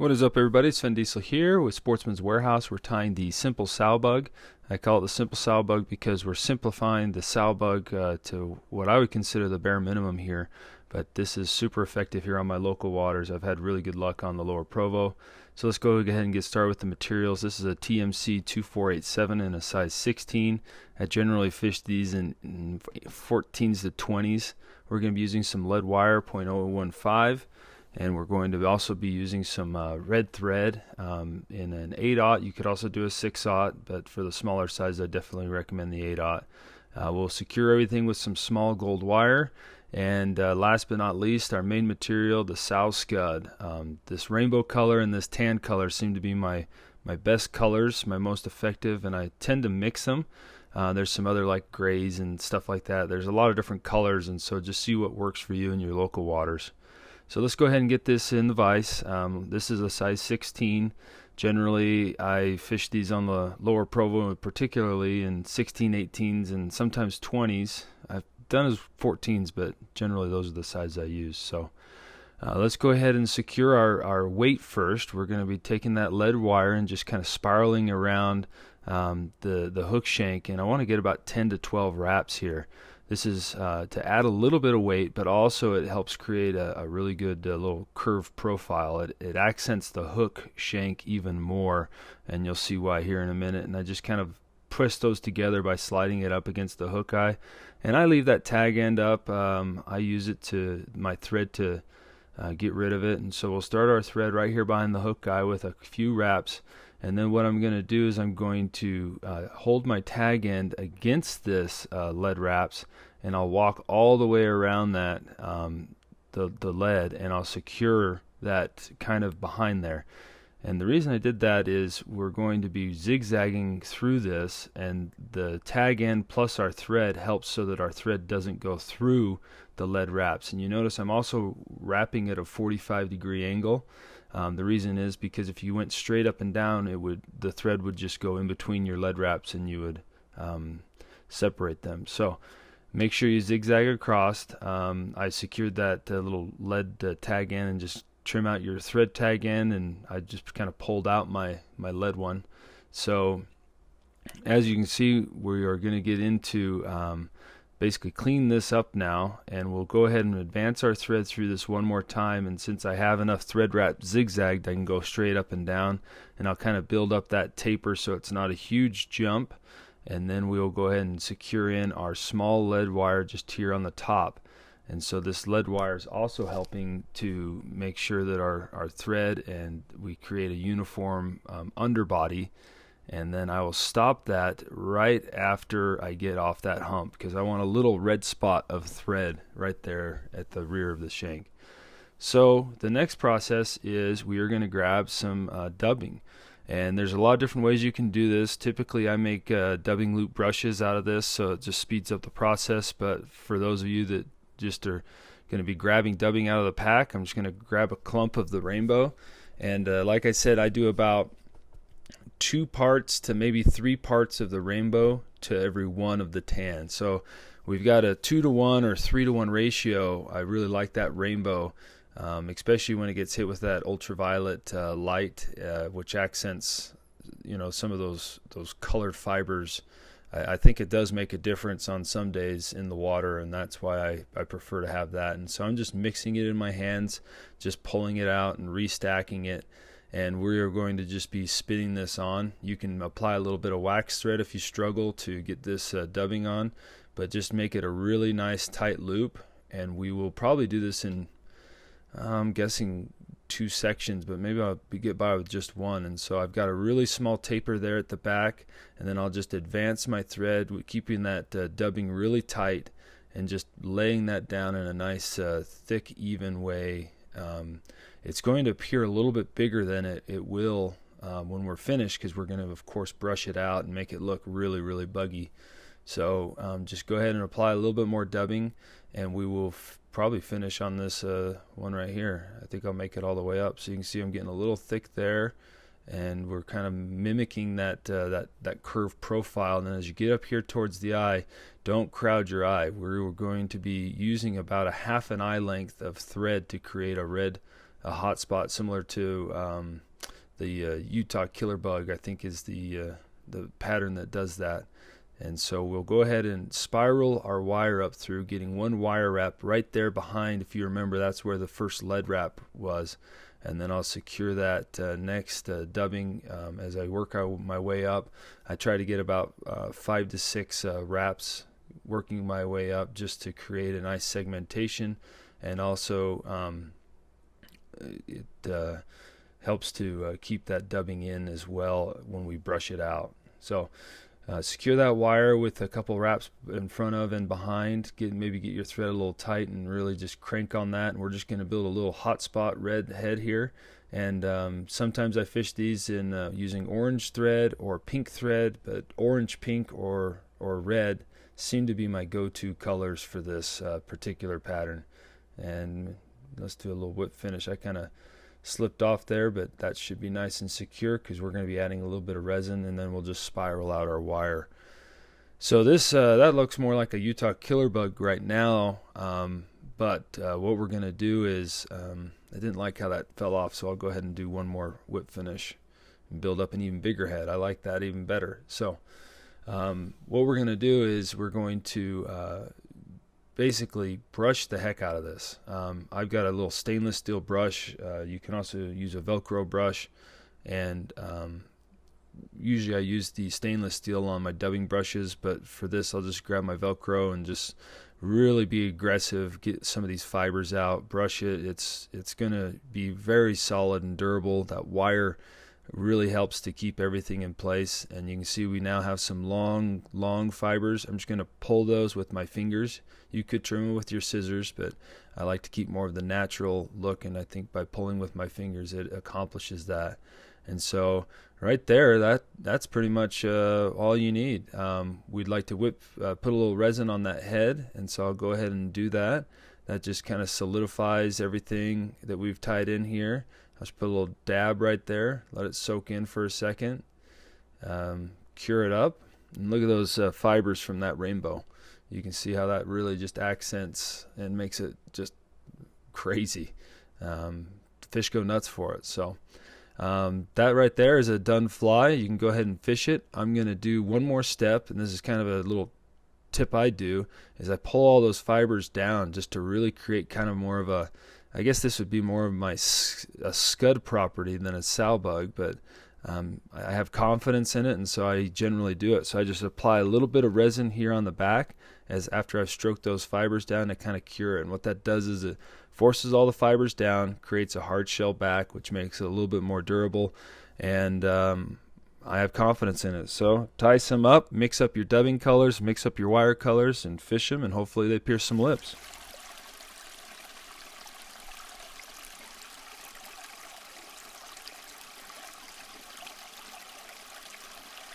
What is up, everybody? Svenddiesel here with Sportsman's Warehouse. We're tying the simple sow bug. I call it the simple sow bug because we're simplifying the sow bug to what I would consider the bare minimum here. But this is super effective here on my local waters. I've had really good luck on the Lower Provo. So let's go ahead and get started with the materials. This is a TMC 2487 in a size 16. I generally fish these in 14s to 20s. We're going to be using some lead wire, 0.015. And we're going to also be using some red thread in an 8/0. You could also do a 6/0, but for the smaller size, I definitely recommend the 8/0. We'll secure everything with some small gold wire. And last but not least, our main material, the sow scud. This rainbow color and this tan color seem to be my best colors, my most effective, and I tend to mix them. There's some other like grays and stuff like that. There's a lot of different colors, and so just see what works for you in your local waters. So let's go ahead and get this in the vise. This is a size 16. Generally, I fish these on the Lower Provo, particularly in 16, 18s, and sometimes 20s. I've done as 14s, but generally those are the sizes I use. So let's go ahead and secure our weight first. We're going to be taking that lead wire and just kind of spiraling around the hook shank, and I want to get about 10 to 12 wraps here. This is to add a little bit of weight, but also it helps create a really good little curved profile. It accents the hook shank even more, and you'll see why here in a minute. And I just kind of press those together by sliding it up against the hook eye. And I leave that tag end up. I use it to my thread to get rid of it. And so we'll start our thread right here behind the hook eye with a few wraps. And then what I'm going to do is I'm going to hold my tag end against this lead wraps, and I'll walk all the way around that the lead, and I'll secure that kind of behind there. And the reason I did that is we're going to be zigzagging through this, and the tag end plus our thread helps so that our thread doesn't go through the lead wraps. And you notice I'm also wrapping at a 45-degree angle. The reason is because if you went straight up and down, the thread would just go in between your lead wraps, and you would separate them. So make sure you zigzag across. I secured that little lead tag end, and just trim out your thread tag end, and I just kind of pulled out my lead one. So as you can see, we are going to get into basically clean this up now, and we'll go ahead and advance our thread through this one more time. And since I have enough thread wrap zigzagged, I can go straight up and down, and I'll kind of build up that taper so it's not a huge jump. And then we'll go ahead and secure in our small lead wire just here on the top. And so this lead wire is also helping to make sure that our thread, and we create a uniform underbody. And then I will stop that right after I get off that hump, because I want a little red spot of thread right there at the rear of the shank. So the next process is we are going to grab some dubbing. And there's a lot of different ways you can do this. Typically I make dubbing loop brushes out of this, so it just speeds up the process. But for those of you that just are going to be grabbing dubbing out of the pack, I'm just going to grab a clump of the rainbow. And like I said, I do about 2 parts to maybe 3 parts of the rainbow to every 1 of the tan. So we've got a 2-to-1 or 3-to-1 ratio. I really like that rainbow, especially when it gets hit with that ultraviolet light, which accents, some of those colored fibers. I think it does make a difference on some days in the water, and that's why I prefer to have that. And so I'm just mixing it in my hands, just pulling it out and restacking it. And we are going to just be spinning this on. You can apply a little bit of wax thread if you struggle to get this dubbing on, but just make it a really nice tight loop. And we will probably do this in, I'm guessing 2 sections, but maybe I'll get by with just 1. And so I've got a really small taper there at the back, and then I'll just advance my thread, keeping that dubbing really tight, and just laying that down in a nice thick, even way. It's going to appear a little bit bigger than it will when we're finished, because we're going to, of course, brush it out and make it look really, really buggy. So just go ahead and apply a little bit more dubbing, and we will probably finish on this one right here. I think I'll make it all the way up, so you can see I'm getting a little thick there, and we're kind of mimicking that curved profile. And then as you get up here towards the eye, don't crowd your eye. We're going to be using about a half an eye length of thread to create a red hot spot similar to the Utah killer bug, I think, is the pattern that does that. And so we'll go ahead and spiral our wire up through, getting one wire wrap right there behind. If you remember, that's where the first lead wrap was. And then I'll secure that next dubbing as I work my way up. I try to get about 5 to 6 wraps working my way up just to create a nice segmentation. And also it helps to keep that dubbing in as well when we brush it out. So secure that wire with a couple wraps in front of and behind. Maybe get your thread a little tight and really just crank on that. And we're just going to build a little hot spot red head here. And sometimes I fish these in using orange thread or pink thread, but orange, pink, or red seem to be my go-to colors for this particular pattern. And let's do a little whip finish. I kind of slipped off there, but that should be nice and secure because we're going to be adding a little bit of resin, and then we'll just spiral out our wire. So this that looks more like a Utah killer bug right now, but what we're going to do is I didn't like how that fell off, so I'll go ahead and do one more whip finish and build up an even bigger head. I like that even better. So what we're going to do is we're going to basically brush the heck out of this. I've got a little stainless steel brush. You can also use a Velcro brush, and usually I use the stainless steel on my dubbing brushes, but for this I'll just grab my Velcro and just really be aggressive, get some of these fibers out, brush it. It's going to be very solid and durable. That wire really helps to keep everything in place, and you can see we now have some long fibers. I'm just going to pull those with my fingers. You could trim them with your scissors, but I like to keep more of the natural look, and I think by pulling with my fingers it accomplishes that. And so right there, that's pretty much all you need. We'd like to put a little resin on that head, and so I'll go ahead and do that. That just kind of solidifies everything that we've tied in here. I'll just put a little dab right there, let it soak in for a second, cure it up, and look at those fibers from that rainbow. You can see how that really just accents and makes it just crazy. Fish go nuts for it. So that right there is a done fly. You can go ahead and fish it. I'm going to do one more step, and this is kind of a little tip I do, is I pull all those fibers down just to really create kind of more of a, I guess this would be more of a Scud property than a sow bug, but I have confidence in it, and so I generally do it. So I just apply a little bit of resin here on the back as after I've stroked those fibers down to kind of cure it. And what that does is it forces all the fibers down, creates a hard shell back, which makes it a little bit more durable, and I have confidence in it. So tie some up, mix up your dubbing colors, mix up your wire colors, and fish them, and hopefully they pierce some lips.